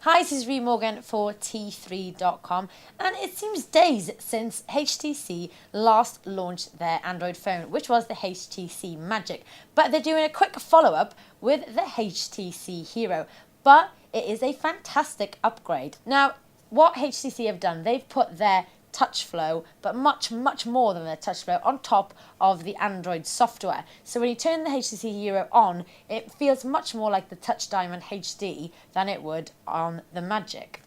Hi, this is Ree Morgan for T3.com, and it seems days since HTC last launched their Android phone, which was the HTC Magic, but they're doing a quick follow-up with the HTC Hero, but it is a fantastic upgrade. Now, what HTC have done, they've put their touch flow, but much more than their touch flow on top of the Android software. So when you turn the HTC Hero on, it feels much more like the Touch Diamond HD than it would on the Magic.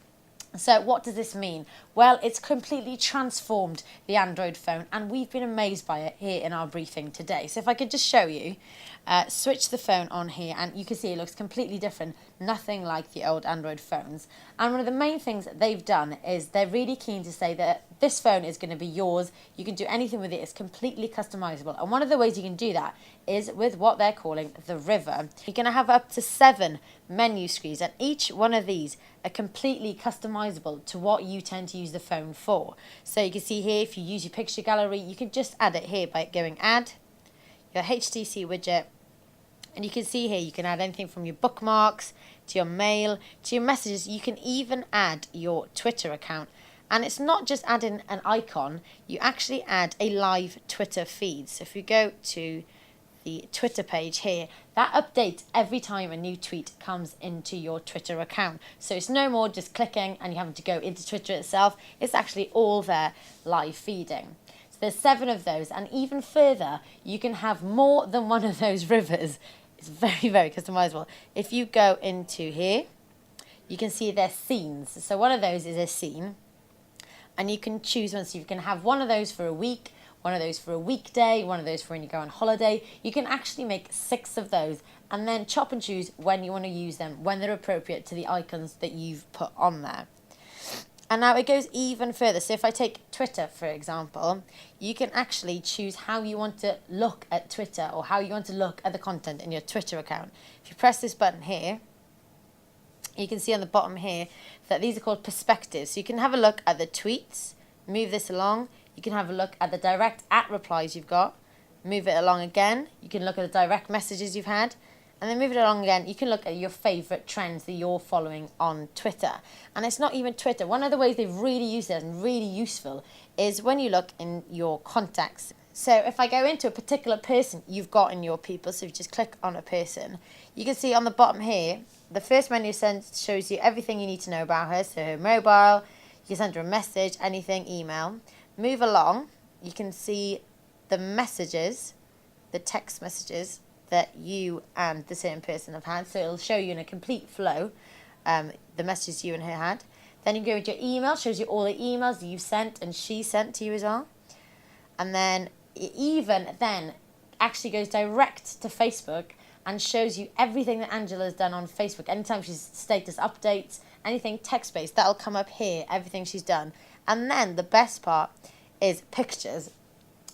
So what does this mean? Well, it's completely transformed the Android phone, and we've been amazed by it here in our briefing today. So if I could just show you, switch the phone on here, and you can see it looks completely different, nothing like the old Android phones. And one of the main things that they've done is they're really keen to say that this phone is going to be yours. You can do anything with it. It's completely customizable. And one of the ways you can do that is with what they're calling the River. You're going to have up to 7 menu screens, and each one of these are completely customizable to what you tend to use the phone for. So you can see here, if you use your picture gallery, you can just add it here by going add your HTC widget. And you can see here, you can add anything from your bookmarks to your mail to your messages. You can even add your Twitter account. And it's not just adding an icon, you actually add a live Twitter feed. So if you go to the Twitter page here, that updates every time a new tweet comes into your Twitter account. So it's no more just clicking and you having to go into Twitter itself. It's actually all there live feeding. So there's 7 of those, and even further, you can have more than one of those rivers. It's very customizable. If you go into here, you can see there's scenes. So one of those is a scene, and you can choose one. So you can have one of those for a week, one of those for a weekday, one of those for when you go on holiday. You can actually make 6 of those and then chop and choose when you want to use them, when they're appropriate to the icons that you've put on there. And now it goes even further. So if I take Twitter, for example, you can actually choose how you want to look at Twitter or how you want to look at the content in your Twitter account. If you press this button here, you can see on the bottom here that these are called perspectives. So you can have a look at the tweets, move this along. You can have a look at the direct replies you've got, move it along again. You can look at the direct messages you've had, and then move it along again. You can look at your favourite trends that you're following on Twitter. And it's not even Twitter. One of the ways they've really used it and really useful is when you look in your contacts. So if I go into a particular person you've got in your people, so if you just click on a person, you can see on the bottom here, the first menu shows you everything you need to know about her. So her mobile, you can send her a message, anything, email. Move along, you can see the messages, the text messages that you and the same person have had. So it'll show you in a complete flow the messages you and her had. Then you go into your email, shows you all the emails that you've sent and she sent to you as well. And then it even then actually goes direct to Facebook and shows you everything that Angela's done on Facebook. Anytime she's status updates, anything text-based, that'll come up here, everything she's done. And then the best part is pictures.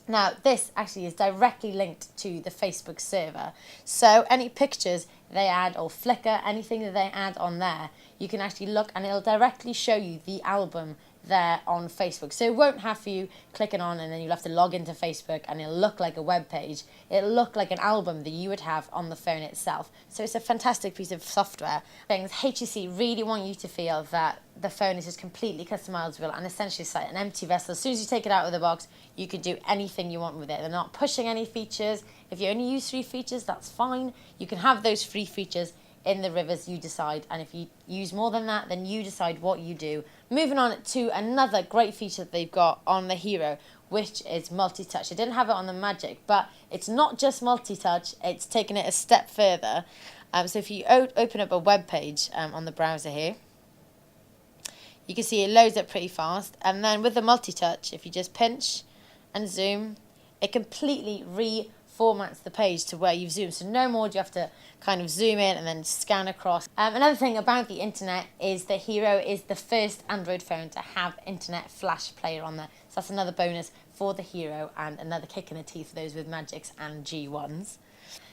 Now, this actually is directly linked to the Facebook server. So any pictures they add or Flickr, anything that they add on there, you can actually look and it'll directly show you the album there on Facebook. So it won't have you clicking on and then you'll have to log into Facebook and it'll look like a web page. It'll look like an album that you would have on the phone itself. So it's a fantastic piece of software. HTC really want you to feel that the phone is just completely customizable and essentially it's like an empty vessel. As soon as you take it out of the box, you can do anything you want with it. They're not pushing any features. If you only use 3 features, that's fine. You can have those 3 features in the rivers, you decide, and if you use more than that, then you decide what you do. Moving on to another great feature that they've got on the Hero, which is multi-touch. They didn't have it on the Magic, but it's not just multi-touch, it's taken it a step further. So if you open up a web page on the browser here, you can see it loads up pretty fast, and then with the multi-touch, if you just pinch and zoom, it completely formats the page to where you've zoomed. So no more do you have to kind of zoom in and then scan across. Another thing about the internet is the Hero is the first Android phone to have internet flash player on there. So that's another bonus for the Hero and another kick in the teeth for those with Magics and G1s.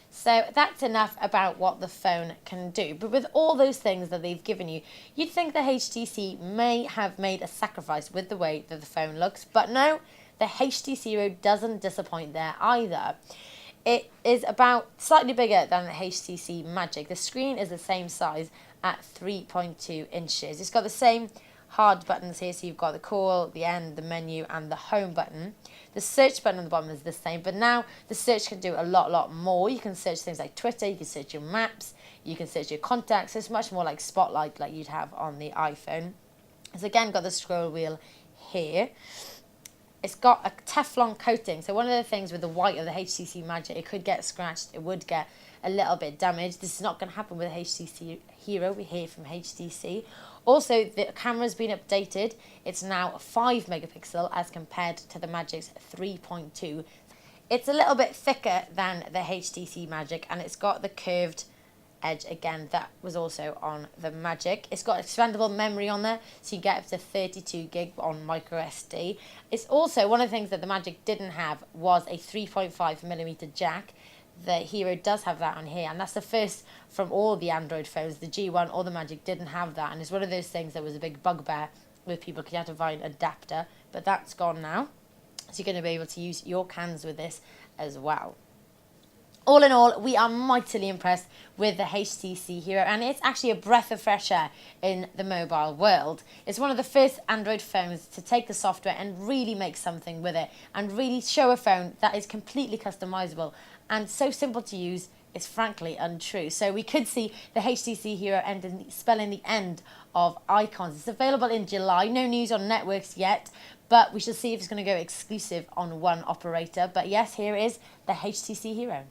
So that's enough about what the phone can do. But with all those things that they've given you, you'd think the HTC may have made a sacrifice with the way that the phone looks. But no, the HTC Hero doesn't disappoint there either. It is about slightly bigger than the HTC Magic. The screen is the same size at 3.2 inches. It's got the same hard buttons here, so you've got the call, the end, the menu, and the home button. The search button on the bottom is the same, but now the search can do a lot more. You can search things like Twitter, you can search your maps, you can search your contacts. It's much more like Spotlight, like you'd have on the iPhone. It's again got the scroll wheel here. It's got a Teflon coating. So one of the things with the white of the HTC Magic, it could get scratched, it would get a little bit damaged. This is not going to happen with the HTC Hero. We hear from HTC. Also, the camera's been updated. It's now 5 megapixel as compared to the Magic's 3.2. It's a little bit thicker than the HTC Magic, and it's got the curved edge again that was also on the Magic. It's got expandable memory on there, so you get up to 32 gig on micro SD. It's also, one of the things that the Magic didn't have was a 3.5mm jack. The Hero does have that on here, and that's the first from all the Android phones. The G1 or the Magic didn't have that, and it's one of those things that was a big bugbear with people because you had to find an adapter, but that's gone now. So you're going to be able to use your cans with this as well. All in all, we are mightily impressed with the HTC Hero, and it's actually a breath of fresh air in the mobile world. It's one of the first Android phones to take the software and really make something with it, and really show a phone that is completely customizable and so simple to use. It's frankly untrue. So we could see the HTC Hero spelling the end of icons. It's available in July. No news on networks yet, but we shall see if it's going to go exclusive on one operator. But yes, here is the HTC Hero.